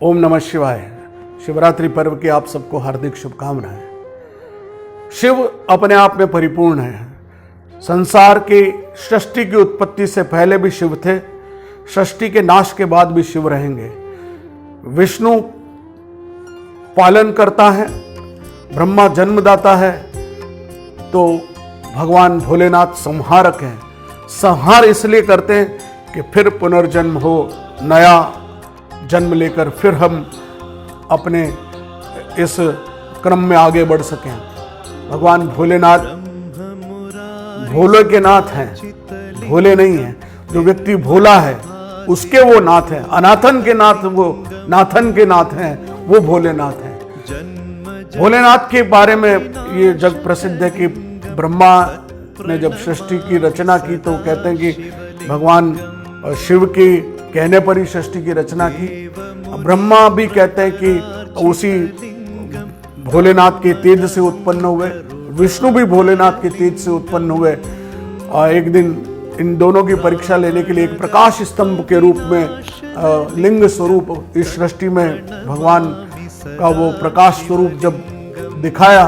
ओम नमः शिवाय। शिवरात्रि पर्व की आप सबको हार्दिक शुभकामनाएं। शिव अपने आप में परिपूर्ण है। संसार की सृष्टि की उत्पत्ति से पहले भी शिव थे, सृष्टि के नाश के बाद भी शिव रहेंगे। विष्णु पालन करता है, ब्रह्मा जन्मदाता है, तो भगवान भोलेनाथ संहारक हैं। संहार इसलिए करते हैं कि फिर पुनर्जन्म हो, नया जन्म लेकर फिर हम अपने इस क्रम में आगे बढ़ सकें। भगवान भोलेनाथ भोले के नाथ हैं, भोले नहीं हैं। जो व्यक्ति भोला है उसके वो नाथ हैं। अनाथन के नाथ वो नाथन के नाथ हैं, वो भोलेनाथ हैं। भोलेनाथ के बारे में ये जग प्रसिद्ध है कि ब्रह्मा ने जब सृष्टि की रचना की तो कहते हैं कि भगवान शिव के कहने पर ही सृष्टि की रचना की। ब्रह्मा भी कहते हैं कि उसी भोलेनाथ के तेज से उत्पन्न हुए, विष्णु भी भोलेनाथ के तेज से उत्पन्न हुए। और एक दिन इन दोनों की परीक्षा लेने के लिए एक प्रकाश स्तंभ के रूप में लिंग स्वरूप इस सृष्टि में भगवान का वो प्रकाश स्वरूप जब दिखाया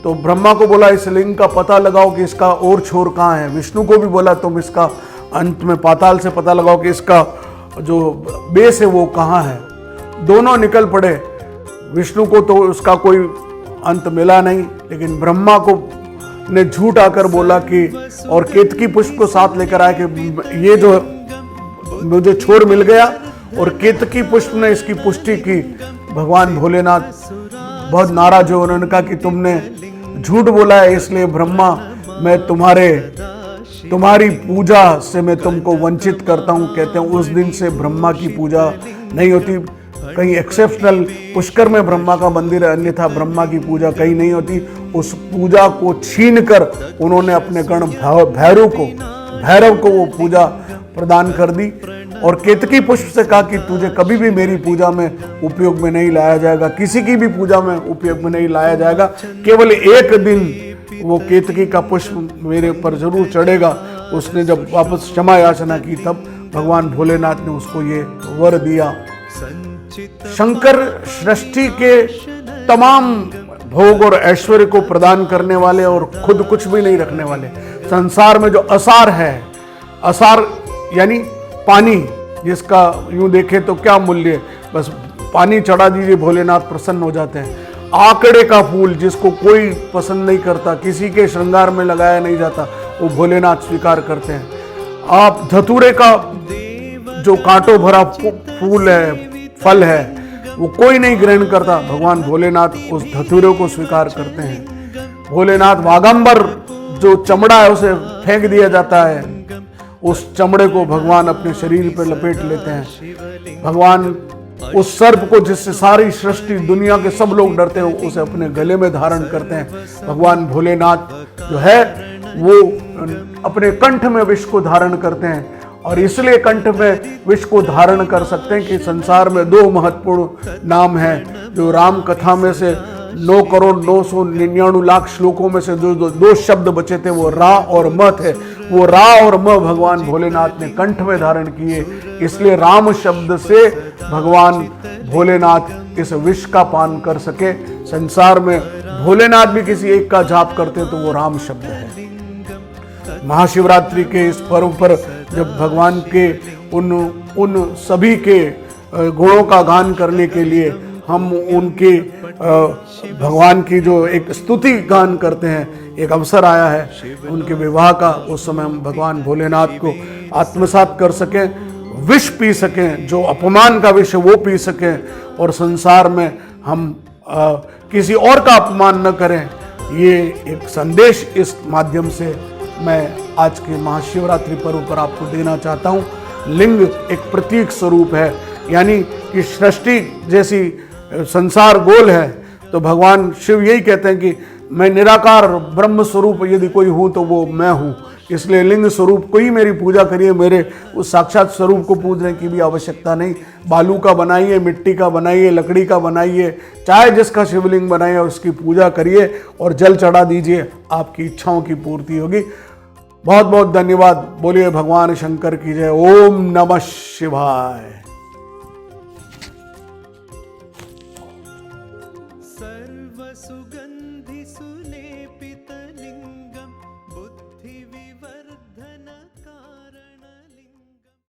तो ब्रह्मा को बोला इस लिंग का पता लगाओ कि इसका और छोर कहाँ है। विष्णु को भी बोला तुम इसका अंत में पाताल से पता लगाओ कि इसका जो बेस है वो कहाँ है। दोनों निकल पड़े। विष्णु को तो उसका कोई अंत मिला नहीं, लेकिन ब्रह्मा को ने झूठ आकर बोला कि और केतकी पुष्प को साथ लेकर आया कि ये जो मुझे छोर मिल गया, और केतकी पुष्प ने इसकी पुष्टि की। भगवान भोलेनाथ बहुत नाराज हो, उन्होंने कहा कि तुमने झूठ बोला है, इसलिए ब्रह्मा मैं तुम्हारी पूजा से मैं तुमको वंचित करता हूं। कहते हैं उस दिन से ब्रह्मा की पूजा नहीं होती। कहीं एक्सेप्शनल पुष्कर में ब्रह्मा का मंदिर है, अन्यथा ब्रह्मा की पूजा कहीं नहीं होती। उस पूजा को छीन कर उन्होंने अपने गण भैरव को वो पूजा प्रदान कर दी और केतकी पुष्प से कहा कि तुझे कभी भी मेरी पूजा में उपयोग में नहीं लाया जाएगा, किसी की भी पूजा में उपयोग में नहीं लाया जाएगा। केवल एक दिन वो केतकी का पुष्प मेरे ऊपर जरूर चढ़ेगा। उसने जब वापस क्षमा याचना की तब भगवान भोलेनाथ ने उसको ये वर दिया। शंकर सृष्टि के तमाम भोग और ऐश्वर्य को प्रदान करने वाले और खुद कुछ भी नहीं रखने वाले। संसार में जो असार है, असार यानी पानी, जिसका यूं देखे तो क्या मूल्य, बस पानी चढ़ा दीजिए भोलेनाथ प्रसन्न हो जाते हैं। आंकड़े का फूल जिसको कोई पसंद नहीं करता, किसी के श्रृंगार में लगाया नहीं जाता, वो भोलेनाथ स्वीकार करते हैं। आप धतूरे का जो कांटों भरा फूल है, फल है, वो कोई नहीं ग्रहण करता, भगवान भोलेनाथ उस धतूरे को स्वीकार करते हैं। भोलेनाथ वागंबर जो चमड़ा है उसे फेंक दिया जाता है, उस चमड़े को भगवान अपने शरीर पर लपेट लेते हैं। भगवान उस सर्प को जिससे सारी सृष्टि दुनिया के सब लोग डरते हैं उसे अपने गले में धारण करते हैं। भगवान भोलेनाथ जो है वो अपने कंठ में विष को धारण करते हैं, और इसलिए कंठ में विष को धारण कर सकते हैं कि संसार में दो महत्वपूर्ण नाम हैं जो राम कथा में से 9,999,00,000 श्लोकों में से जो दो शब्द बचे थे वो रा और म थे। वो रा और म भगवान भोलेनाथ ने कंठ में धारण किए, इसलिए राम शब्द से भगवान भोलेनाथ इस विष का पान कर सके। संसार में भोलेनाथ भी किसी एक का जाप करते तो वो राम शब्द है। महाशिवरात्रि के इस पर्व पर जब भगवान के उन सभी के गुणों का गान करने के लिए हम उनके भगवान की जो एक स्तुति गान करते हैं, एक अवसर आया है उनके विवाह का। उस समय हम भगवान भोलेनाथ को आत्मसात कर सकें, विष पी सकें, जो अपमान का विष वो पी सकें, और संसार में हम किसी और का अपमान न करें। ये एक संदेश इस माध्यम से मैं आज के महाशिवरात्रि पर्व पर आपको देना चाहता हूँ। लिंग एक प्रतीक स्वरूप है, यानी कि सृष्टि जैसी संसार गोल है तो भगवान शिव यही कहते हैं कि मैं निराकार ब्रह्म स्वरूप यदि कोई हूँ तो वो मैं हूँ। इसलिए लिंग स्वरूप को ही मेरी पूजा करिए, मेरे उस साक्षात स्वरूप को पूजने की भी आवश्यकता नहीं। बालू का बनाइए, मिट्टी का बनाइए, लकड़ी का बनाइए, चाहे जिसका शिवलिंग बनाइए उसकी पूजा करिए और जल चढ़ा दीजिए, आपकी इच्छाओं की पूर्ति होगी। बहुत बहुत धन्यवाद। बोलिए भगवान शंकर की जय। ओम नमः शिवाय। सर्व सुगंधि सुलेपन